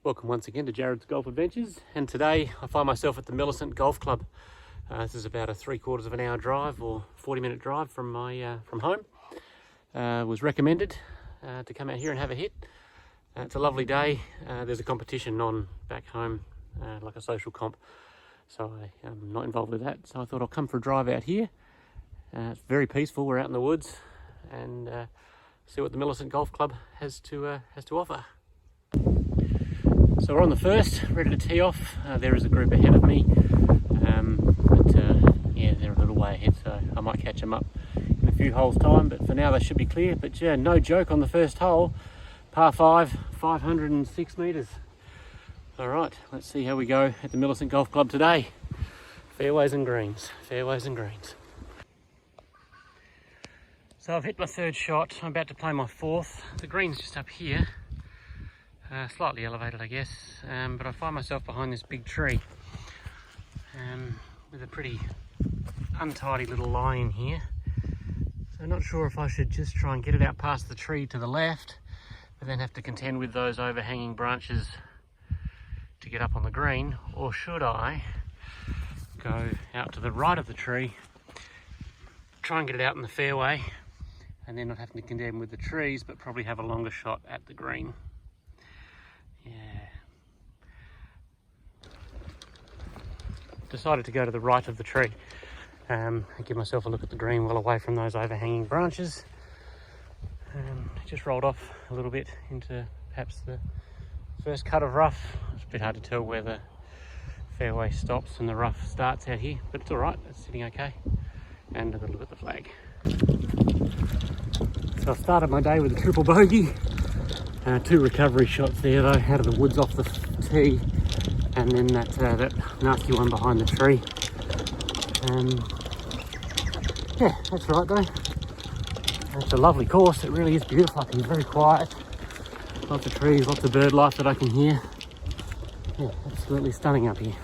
Welcome once again to Jared's Golf Adventures, and today I find myself at the Millicent Golf Club. This is about a 3/4 of an hour drive or 40-minute drive from my from home. Was recommended to come out here and have a hit. It's a lovely day. There's a competition on back home, like a social comp, so I am not involved with that. So I thought I'll come for a drive out here. It's very peaceful. We're out in the woods and see what the Millicent Golf Club has to offer. So we're on the first, ready to tee off. There is a group ahead of me, yeah, they're a little way ahead, so I might catch them up in a few holes time, but for now they should be clear. But yeah, no joke on the first hole, par 5, 506 metres. All right, let's see how we go at the Millicent Golf Club today. Fairways and greens, fairways and greens. So I've hit my third shot, I'm about to play my fourth. The green's just up here. Slightly elevated, I guess, but I find myself behind this big tree with a pretty untidy little line here. So I'm not sure if I should just try and get it out past the tree to the left, but then have to contend with those overhanging branches to get up on the green, or should I go out to the right of the tree, try and get it out in the fairway, and then not having to contend with the trees, but probably have a longer shot at the green. Yeah. Decided to go to the right of the tree and give myself a look at the green well away from those overhanging branches. Just rolled off a little bit into perhaps the first cut of rough. It's a bit hard to tell where the fairway stops and the rough starts out here, but it's all right, it's sitting okay. And a little look at the flag. So I started my day with a triple bogey. 2 recovery shots there though, out of the woods off the tee, and then that nasty one behind the tree. Yeah, that's right though. It's a lovely course, it really is beautiful. It's very quiet, lots of trees, lots of bird life that I can hear. Yeah, absolutely stunning up here.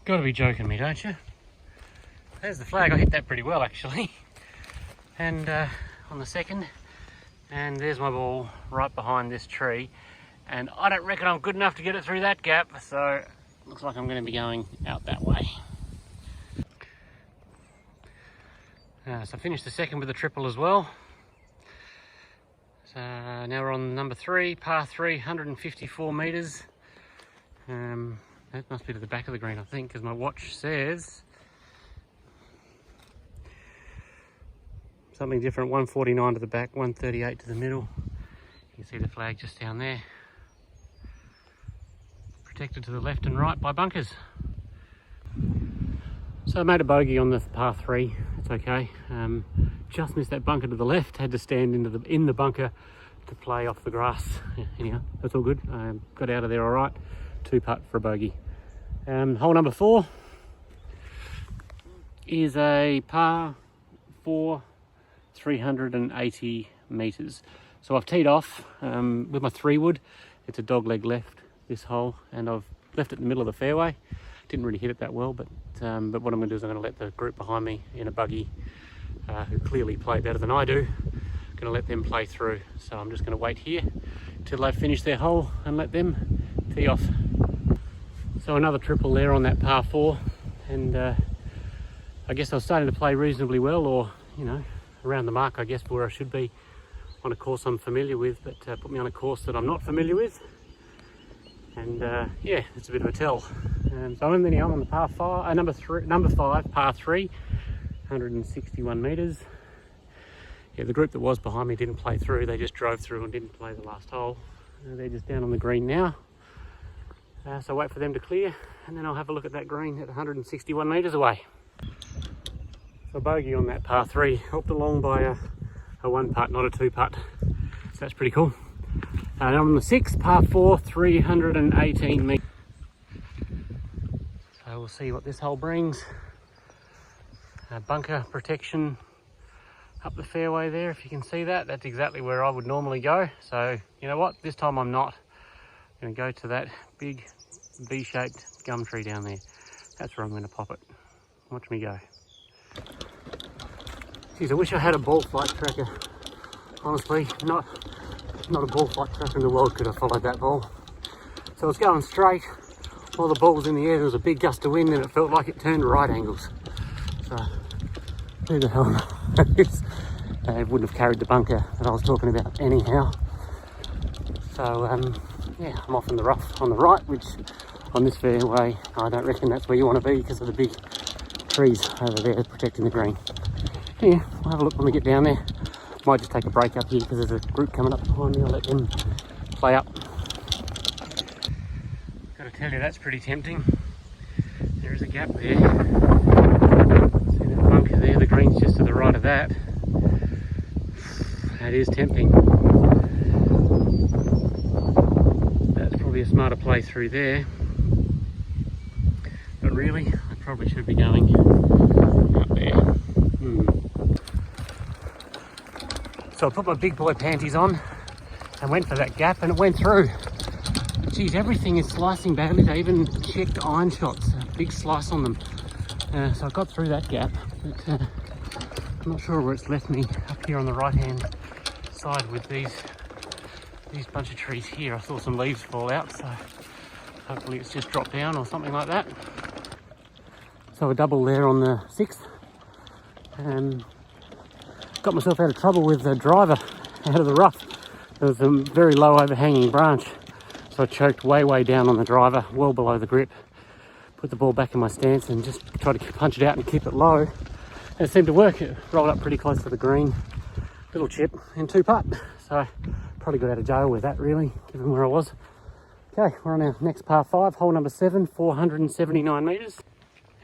Gotta be joking me, don't you? There's the flag. I hit that pretty well actually. And on the second, and there's my ball right behind this tree, and I don't reckon I'm good enough to get it through that gap, so looks like I'm going to be going out that way. So I finished the second with a triple as well. So now we're on number 3, par 3, 154 metres. That must be to the back of the green, I think, because my watch says something different. 149 to the back, 138 to the middle. You can see the flag just down there. Protected to the left and right by bunkers. So I made a bogey on the par 3. It's okay. Just missed that bunker to the left. Had to stand in the bunker to play off the grass. Anyhow, that's all good. Got out of there all right. 2-putt for a bogey. Hole number 4 is a par 4. 380 metres. So I've teed off with my 3-wood. It's a dog leg left, this hole, and I've left it in the middle of the fairway. Didn't really hit it that well, but what I'm going to do is I'm going to let the group behind me in a buggy, who clearly play better than I do, I'm going to let them play through. So I'm just going to wait here till they've finished their hole and let them tee off. So another triple there on that par 4, and I guess I was starting to play reasonably well, or you know, around the mark I guess for where I should be on a course I'm familiar with, but put me on a course that I'm not familiar with, and yeah, it's a bit of a tell. So I'm anyhow on the par 5, number 5, par 3, 161 metres. Yeah, the group that was behind me didn't play through, they just drove through and didn't play the last hole. They're just down on the green now, so wait for them to clear, and then I'll have a look at that green at 161 metres away. A bogey on that par 3, helped along by a 1-putt, not a 2-putt. So that's pretty cool. Now on the 6th, par 4, 318 metres. So we'll see what this hole brings. Bunker protection up the fairway there, if you can see that. That's exactly where I would normally go. So you know what, this time I'm not. I'm going to go to that big V-shaped gum tree down there. That's where I'm going to pop it. Watch me go. Geez, I wish I had a ball flight tracker. Honestly, not not a ball flight tracker in the world could have followed that ball. So it's going straight. While the ball was in the air, there was a big gust of wind and it felt like it turned right angles. So who the hell knows? It wouldn't have carried the bunker that I was talking about anyhow. So yeah, I'm off in the rough on the right, which on this fairway I don't reckon that's where you want to be because of the big trees over there protecting the green. Yeah, we'll have a look when we get down there. Might just take a break up here because there's a group coming up behind me. I'll let them play up. Got to tell you, that's pretty tempting. There is a gap there. See that bunker there? The green's just to the right of that. That is tempting. That's probably a smarter play through there. But really, I probably should be going up there. So I put my big boy panties on and went for that gap and it went through. Geez, everything is slicing badly. They even checked iron shots, a big slice on them. So I got through that gap, but I'm not sure where it's left me up here on the right hand side with these bunch of trees here. I saw some leaves fall out, so hopefully it's just dropped down or something like that. So a double there on the 6th. Got myself out of trouble with the driver out of the rough. There was a very low overhanging branch, so I choked way down on the driver, well below the grip. Put the ball back in my stance and just tried to punch it out and keep it low. And it seemed to work. It rolled up pretty close to the green. Little chip and 2-putt. So probably got out of jail with that really, given where I was. Okay, we're on our next par 5, hole number 7, 479 metres.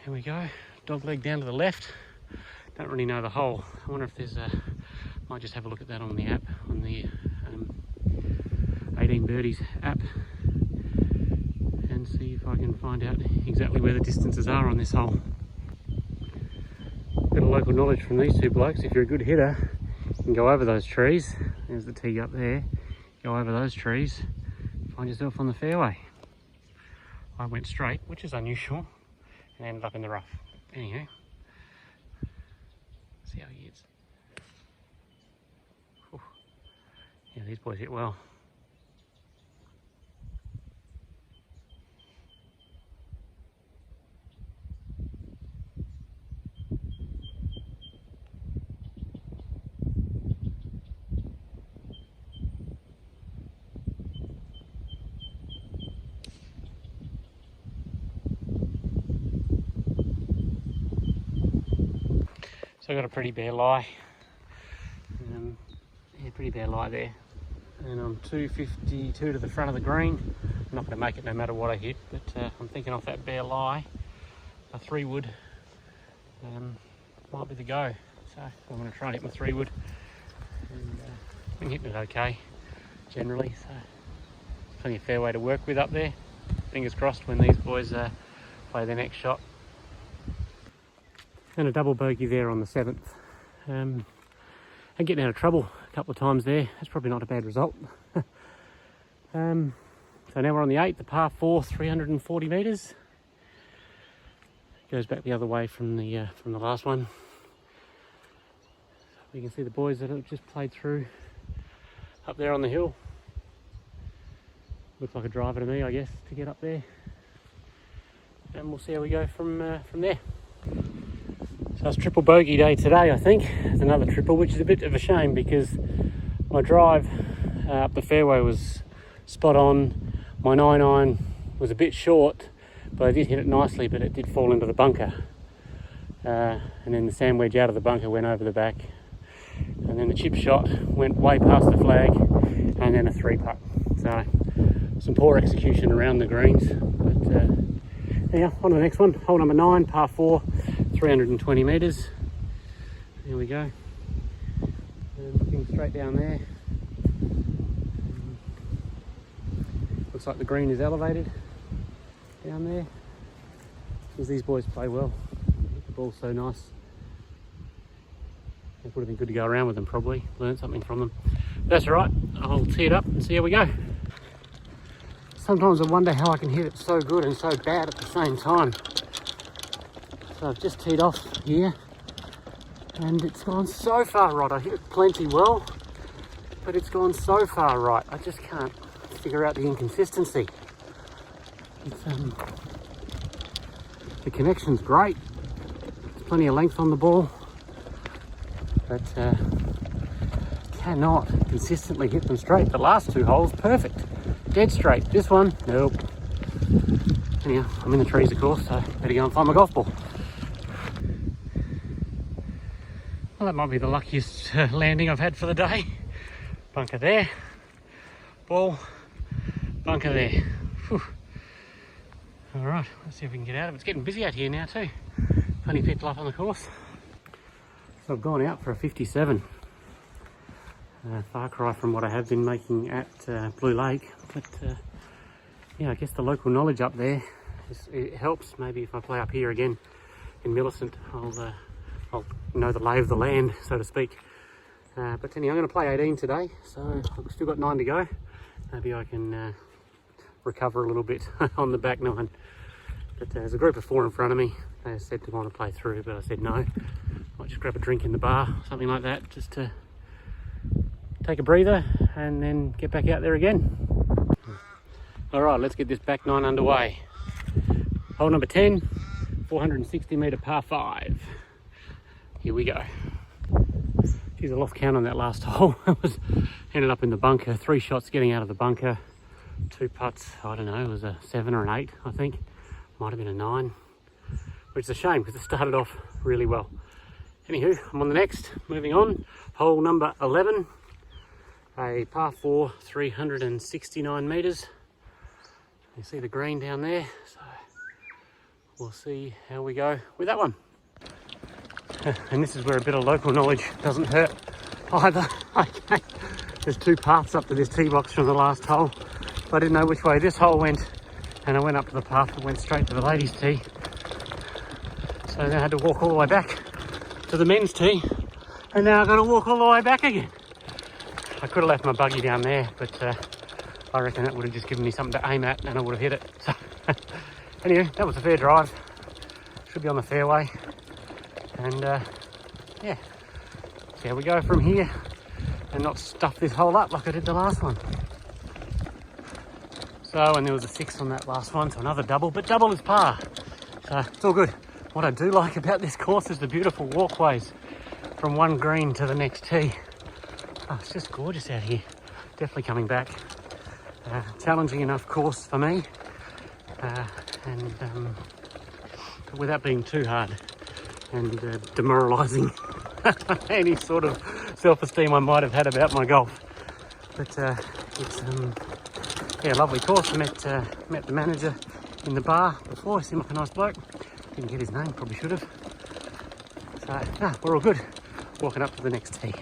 Here we go, dog leg down to the left. Don't really know the hole. I wonder if there's a, might just have a look at that on the app, on the 18 Birdies app, and see if I can find out exactly where the distances are on this hole. Bit of local knowledge from these two blokes. If you're a good hitter, you can go over those trees. There's the tee up there. Go over those trees, find yourself on the fairway. I went straight, which is unusual, and ended up in the rough. Anyhow. See how he hits. Whew. Yeah, these boys hit well. So I got a pretty bare lie. Yeah, pretty bare lie there. And I'm 252 to the front of the green. I'm not going to make it no matter what I hit, but I'm thinking off that bare lie, a 3-wood might be the go. So I'm going to try and hit my 3-wood. And I've been hitting it okay, generally. So plenty of fairway to work with up there. Fingers crossed when these boys play their next shot. And a double bogey there on the 7th. And getting out of trouble a couple of times there. That's probably not a bad result. So now we're on the 8th, the par 4, 340 metres. Goes back the other way from the last one. You can see the boys that have just played through up there on the hill. Looks like a driver to me, I guess, to get up there. And we'll see how we go from there. So it's triple bogey day today, I think. It's another triple, which is a bit of a shame because my drive up the fairway was spot on. My 9-iron was a bit short, but I did hit it nicely, but it did fall into the bunker. And then the sand wedge out of the bunker went over the back. And then the chip shot went way past the flag, and then a 3-putt. So some poor execution around the greens. But yeah, on to the next one. Hole number 9, par 4. 320 metres. There we go. And looking straight down there. Looks like the green is elevated down there. Because these boys play well. The ball's so nice. It would have been good to go around with them probably. Learn something from them. But that's alright. I'll tee it up and see how we go. Sometimes I wonder how I can hit it so good and so bad at the same time. So I've just teed off here and it's gone so far right. I hit it plenty well, but it's gone so far right. I just can't figure out the inconsistency. It's, the connection's great. There's plenty of length on the ball, but cannot consistently hit them straight. The last two holes, perfect. Dead straight. This one, nope. Anyhow, I'm in the trees, of course, so better go and find my golf ball. Well, that might be the luckiest landing I've had for the day. Bunker there, ball, bunker there. Whew. All right, let's see if we can get out of it. It's getting busy out here now too. Plenty of people up on the course. So I've gone out for a 57. Far cry from what I have been making at Blue Lake, but yeah, I guess the local knowledge up there it helps. Maybe if I play up here again in Millicent, I'll know the lay of the land, so to speak. But anyway, I'm going to play 18 today, so I've still got 9 to go. Maybe I can recover a little bit on the back 9. But there's a group of 4 in front of me. They said they want to play through, but I said no. Might just grab a drink in the bar, something like that, just to take a breather and then get back out there again. All right, let's get this back 9 underway. Hole number 10, 460 metre par 5. Here we go. Geez, I lost count on that last hole. Ended up in the bunker. 3 shots getting out of the bunker. 2 putts, I don't know, it was a 7 or an 8, I think. Might have been a 9, which is a shame because it started off really well. Anywho, I'm on the next, moving on. Hole number 11, a par 4, 369 metres. You see the green down there, so we'll see how we go with that one. And this is where a bit of local knowledge doesn't hurt either. Okay. There's 2 paths up to this tee box from the last hole. I didn't know which way this hole went, and I went up to the path that went straight to the ladies' tee. So then I had to walk all the way back to the men's tee, and now I've got to walk all the way back again. I could have left my buggy down there, but I reckon that would have just given me something to aim at and I would have hit it. So anyway, that was a fair drive. Should be on the fairway. And yeah, see how we go from here and not stuff this hole up like I did the last one. So, and there was a 6 on that last one, so another double, but double is par. So it's all good. What I do like about this course is the beautiful walkways from one green to the next tee. Oh, it's just gorgeous out here. Definitely coming back. Challenging enough course for me, and without being too hard and demoralizing any sort of self-esteem I might have had about my golf. But it's yeah, lovely course. I met the manager in the bar before. He seemed like a nice bloke. Didn't get his name, probably should have. So no, we're all good. Walking up to the next tee.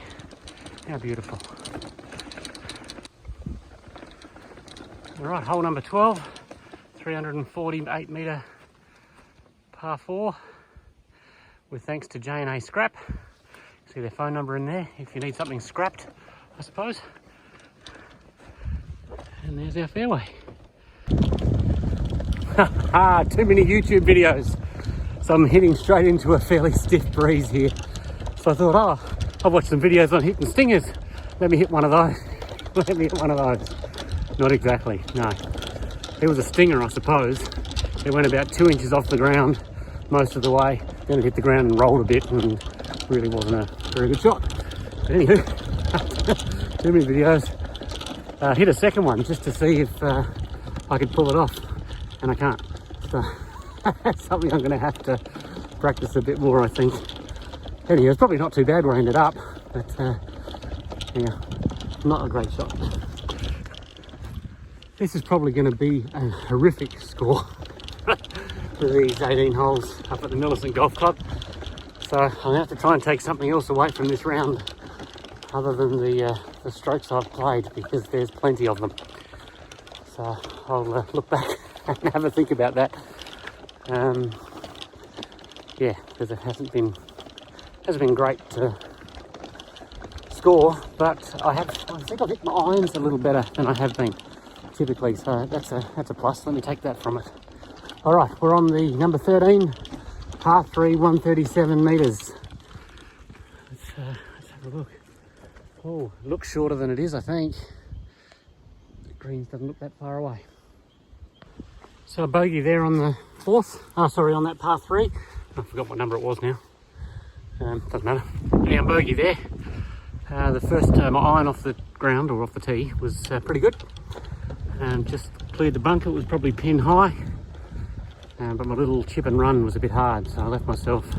How beautiful. All right, hole number 12, 348 metre par 4, with thanks to J&A Scrap. See their phone number in there if you need something scrapped, I suppose. And there's our fairway. Too many YouTube videos. So I'm hitting straight into a fairly stiff breeze here. So I thought, oh, I've watched some videos on hitting stingers. Let me hit one of those. Let me hit one of those. Not exactly, no. It was a stinger, I suppose. It went about 2 inches off the ground most of the way. Then it hit the ground and rolled a bit and really wasn't a very good shot. But anywho, too many videos. Hit a second one just to see if I could pull it off, and I can't. So that's something I'm gonna have to practice a bit more, I think. Anyway, it's probably not too bad where I ended up, but yeah, not a great shot. This is probably going to be a horrific score for these 18 holes up at the Millicent Golf Club. So I'm going to have to try and take something else away from this round other than the strokes I've played, because there's plenty of them. So I'll look back and have a think about that. Yeah, because it hasn't been great to score, but I think I've hit my irons a little better than I have been typically, so that's a plus. Let me take that from it. All right, we're on the number 13, par 3, 137 metres. Let's have a look. Oh, it looks shorter than it is, I think. The greens doesn't look that far away. So a bogey there on the fourth. Oh, sorry, on that par 3. I forgot what number it was now. Doesn't matter. Anyhow, bogey there. The first my iron off the ground or off the tee was pretty good. Just cleared the bunker. It was probably pin high, but my little chip and run was a bit hard, so I left myself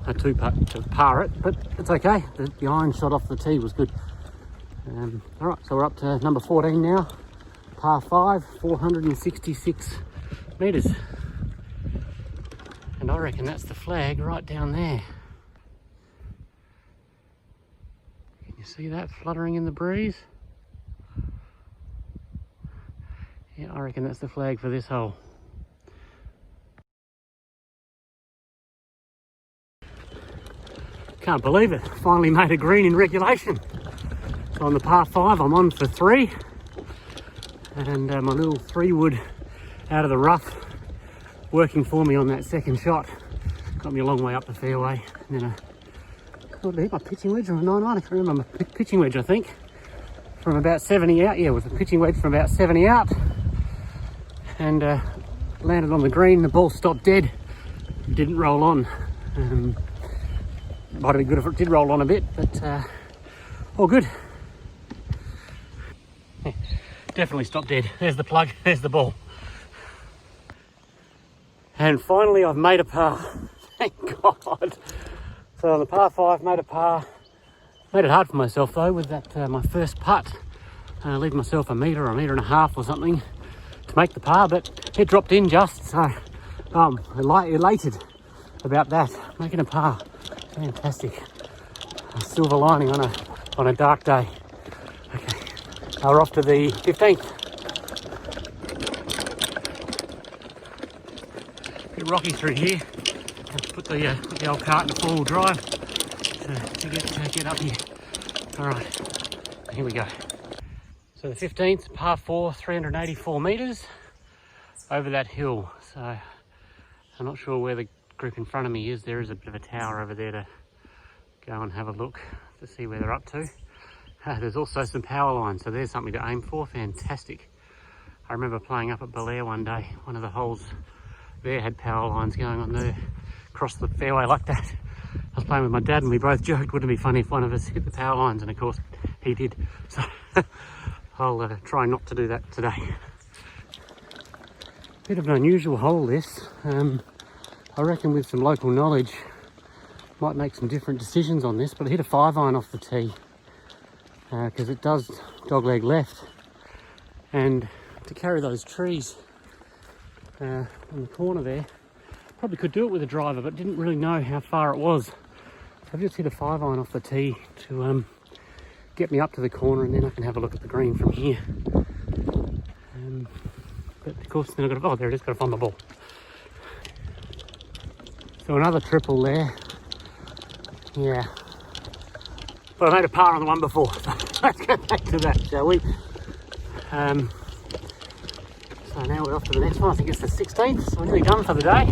a 2-putt to par it. But it's okay. The iron shot off the tee was good. All right, so we're up to number 14 now. Par 5, 466 metres. And I reckon that's the flag right down there. Can you see that fluttering in the breeze? Yeah, I reckon that's the flag for this hole. Can't believe it, finally made a green in regulation. So on the par 5 I'm on for 3. And my little 3-wood out of the rough working for me on that second shot. Got me a long way up the fairway. And then what did I hit, my pitching wedge or a 9-iron? I can't remember. My pitching wedge, I think. From about 70 out. Yeah, it was a pitching wedge from about 70 out. And landed on the green. The ball stopped dead. Didn't roll on. Might have been good if it did roll on a bit, but all good. Yeah, definitely stopped dead. There's the plug, there's the ball. And finally I've made a par. Thank God. So on the par 5, made a par. Made it hard for myself though with that my first putt. Leave myself a metre or a metre and a half or something to make the par, but it dropped in just, so elated about that, making a par. Fantastic. A silver lining on a dark day. Okay, now we're off to the 15th. Bit rocky through here. Have to put the old cart in 4-wheel drive to get up here. All right, here we go. So the 15th, par 4, 384 metres over that hill. So I'm not sure where the group in front of me is. There is a bit of a tower over there to go and have a look to see where they're up to. There's also some power lines, so there's something to aim for. Fantastic. I remember playing up at Belair one day. One of the holes there had power lines going on there across the fairway like that. I was playing with my dad and we both joked, wouldn't it be funny if one of us hit the power lines, and of course he did. So I'll try not to do that today. Bit of an unusual hole this. I reckon with some local knowledge might make some different decisions on this, but I hit a 5-iron off the tee because it does dogleg left, and to carry those trees on the corner there, probably could do it with a driver, but didn't really know how far it was. So I've just hit a 5-iron off the tee to get me up to the corner, and then I can have a look at the green from here. But of course then I've got to, oh there it is, got to find my ball. So another triple there. Yeah. But I made a par on the one before, so let's go back to that, shall we? So now we're off to the next one. I think it's the 16th, so we're nearly done for the day.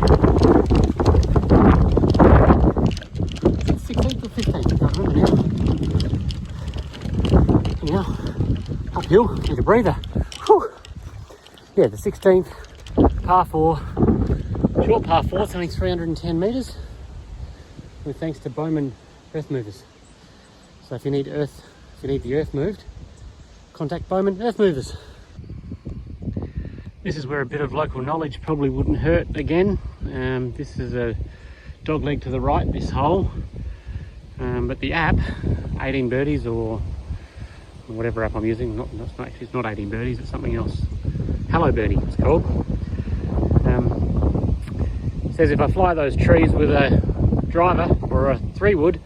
16th or 15th? I can't remember now. Anyhow, uphill, need a breather. Whew. Yeah, the 16th, par 4. Short par 4, it's only 310 metres, with thanks to Bowman earth movers. So if you need the earth moved, contact Bowman earth movers. This is where a bit of local knowledge probably wouldn't hurt again. This is a dog leg to the right, this hole. But the app, 18 birdies or whatever app I'm using, it's not 18 birdies, it's something else. Hello Birdie, it's called. Says if I fly those trees with a driver or a 3-wood,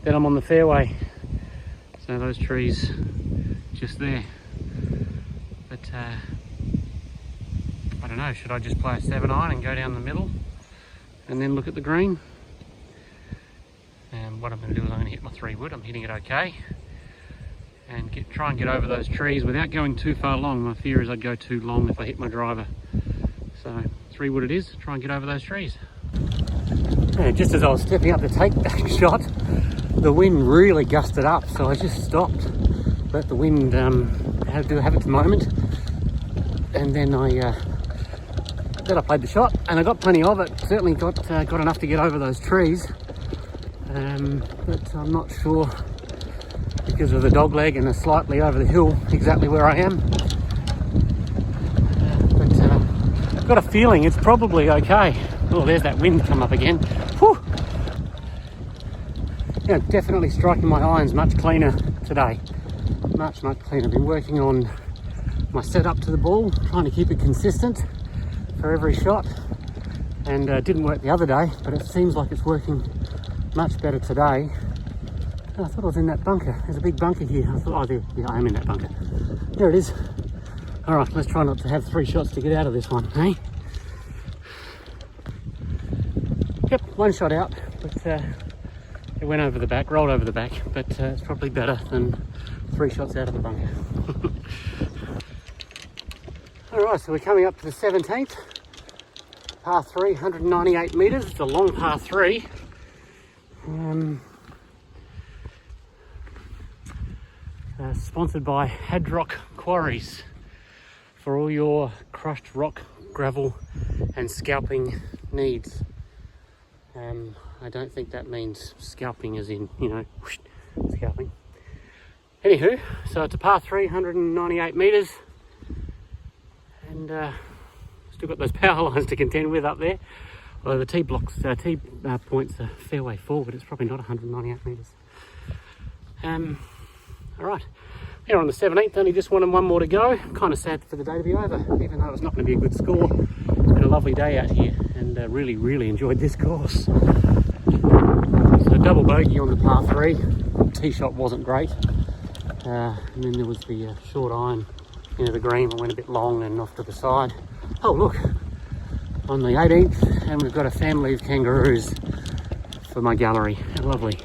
then I'm on the fairway. So those trees just there. But I don't know, should I just play a 7-iron and go down the middle and then look at the green? And what I'm going to do is I'm going to hit my 3-wood. I'm hitting it okay, and try and get over those trees without going too far long. My fear is I'd go too long if I hit my driver. So 3-wood it is, try and get over those trees. And just as I was stepping up to take that shot, the wind really gusted up, so I just stopped, let the wind have its moment, and then I played the shot, and I got plenty of it. Certainly got enough to get over those trees, but I'm not sure, because of the dog leg and slightly over the hill, exactly where I am. But I've got a feeling it's probably okay. Oh, there's that wind come up again. Whew. Yeah, definitely striking my irons much cleaner today. Much cleaner. Been working on my setup to the ball, trying to keep it consistent for every shot, and didn't work the other day, but it seems like it's working much better today. Oh, I thought I was in that bunker. There's a big bunker here. I thought, oh, there, yeah, I am in that bunker. There it is. All right, let's try not to have 3 shots to get out of this one, eh? Yep, 1 shot out, but it went over the back, rolled over the back, but it's probably better than 3 shots out of the bunker. All right, so we're coming up to the 17th, par 3, 198 metres. It's a long par 3. Sponsored by Hadrock Quarries for all your crushed rock, gravel and scalping needs. I don't think that means scalping as in, you know, whoosh, scalping. Anywho, so it's a par 3, 198 metres, and still got those power lines to contend with up there. Although the tee points are fairway forward, it's probably not 198 metres. All right, we're on the 17th, only just one more to go. I'm kind of sad for the day to be over, even though it's not going to be a good score. It's been a lovely day out here, and really enjoyed this course. So double bogey on the par 3, tee shot wasn't great, and then there was the short iron into the green that went a bit long and off to the side. Oh look, on the 18th, and we've got a family of kangaroos for my gallery. How lovely.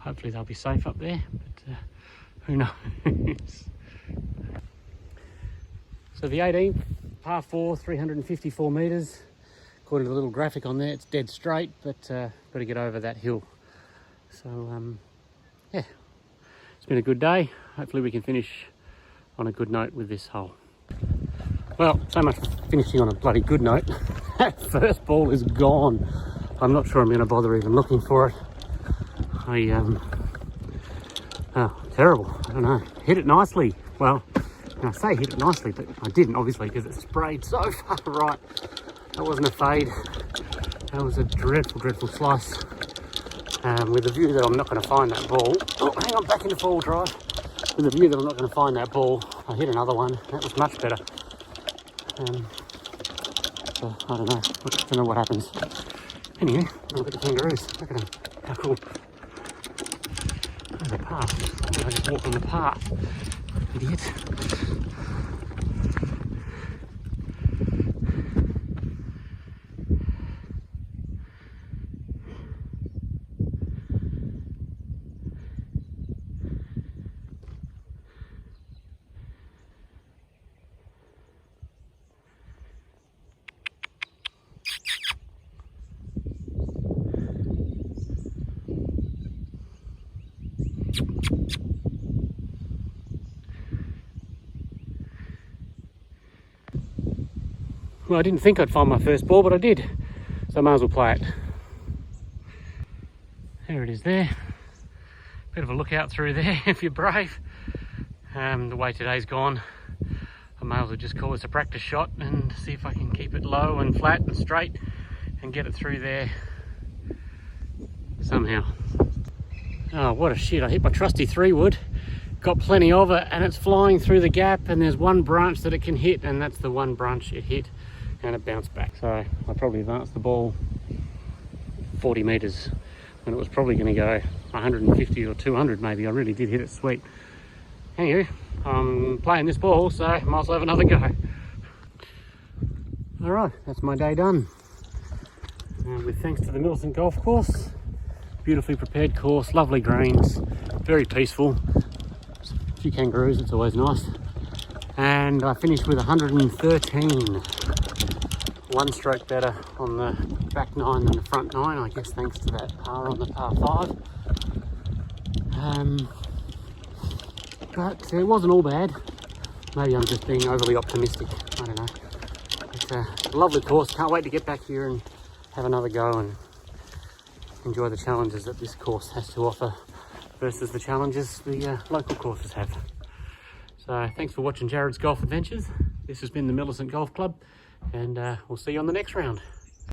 Hopefully they'll be safe up there, but who knows. So the 18th, par 4, 354 metres. According to the little graphic on there, it's dead straight, but got to get over that hill. So yeah, it's been a good day. Hopefully we can finish on a good note with this hole. Well, so much for finishing on a bloody good note. That first ball is gone. I'm not sure I'm going to bother even looking for it. Oh, terrible. I don't know. Hit it nicely. Well, I say hit it nicely, but I didn't, obviously, because it sprayed so far right. That wasn't a fade. That was a dreadful slice. With the view that I'm not going to find that ball. Oh, hang on, back into full drive. With the view that I'm not going to find that ball, I hit another one. That was much better. So, I don't know what happens. Anyway, look at the kangaroos. Look at them. How cool. There's a path. I just walked on the path. Idiot. Well, I didn't think I'd find my first ball, but I did. So I might as well play it. There it is there. Bit of a look out through there if you're brave. The way today's gone, I may as well just call this a practice shot and see if I can keep it low and flat and straight and get it through there somehow. Oh, what a shit. I hit my trusty 3-wood. Got plenty of it, and it's flying through the gap, and there's one branch that it can hit, and that's the one branch it hit, and it bounced back. So I probably advanced the ball 40 metres when it was probably going to go 150 or 200 maybe. I really did hit it sweet. Anyway, I'm playing this ball, so I might as well have another go. All right, that's my day done. With thanks to the Millicent Golf Course. Beautifully prepared course, lovely greens, very peaceful. A few kangaroos, it's always nice. And I finished with 113. One stroke better on the back 9 than the front 9, I guess, thanks to that par on the par 5. But it wasn't all bad. Maybe I'm just being overly optimistic, I don't know. It's a lovely course, can't wait to get back here and have another go and enjoy the challenges that this course has to offer versus the challenges the local courses have. So thanks for watching Jared's Golf Adventures. This has been the Millicent Golf Club, and we'll see you on the next round.